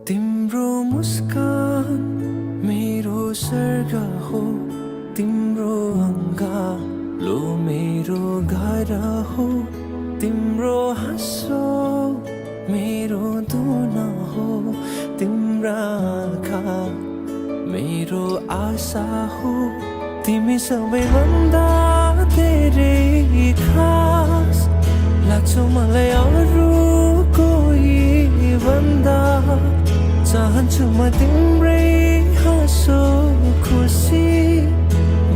तिम्रो मुस्कान मेरो स्वर्ग हो, तिम्रो अङ्गालो मेरो घर हो, तिम्रो हाँसो मेरो धुन हो, तिम्रा आँखा मेरो आशा हो, तिमी सबैभन्दा धेरै खास लाग्छौ मलाई अरू कोही भन्दा। चाहन्छु म तिम्रै हाँसो खुसी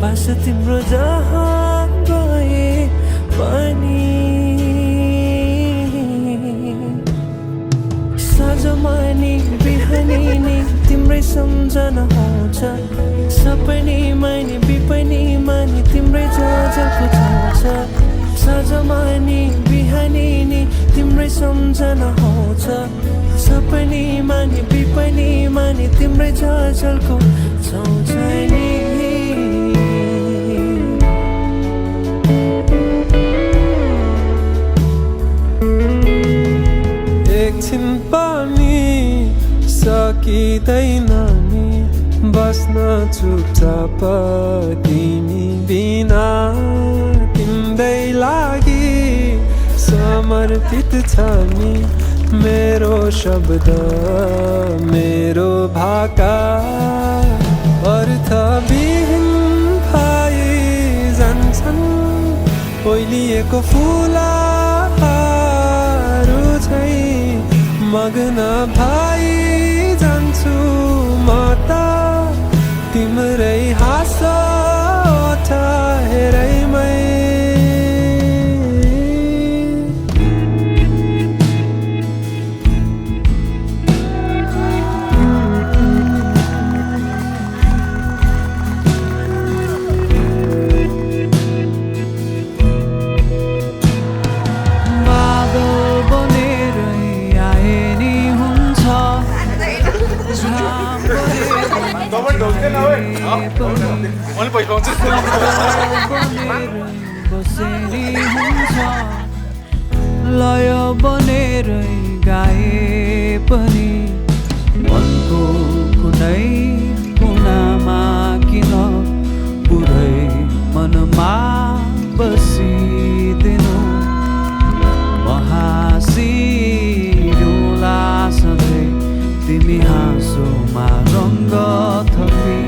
बास तिम्रो जहाँ गए पनि। साँझमा नि बिहानी नि तिम्रै सम्झना आउँछ, सपनीमा नि बिपनीमा नि तिम्रै झलको छाउँछ। साँझमा नि बिहानी नि तिम्रै सम्झना आउँछ, सपनीमा नि बिपनीमा नि तिम्रै झलको छाउँछ नि। एकछिन पनि सकिँदैन नि बस्न चुपचाप तिमी बिना। तिम्रै लागि समर्पित छ नि मेरो शब्द मेरो भाका। अर्थविहीन भई जान्छन् ओइलिएको फुलहरू झैँ, मग्न भई जान्छु म त तिम्रै हाँसो हेरैमै। लय बनेरै गाए पनि मनको कुनै कुनामा किन पुरै मनमा बसिदिनु। हाँसिदिउँला सधैँ तिमी हाँसोमा रङ्ग थपी।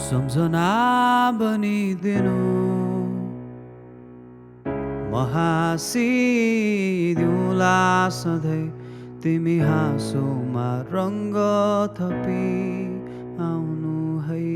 सम्झना बनिदिनु म हाँसिदिउँला सधैँ तिमी हाँसोमा रङ्ग थपी आउनु है।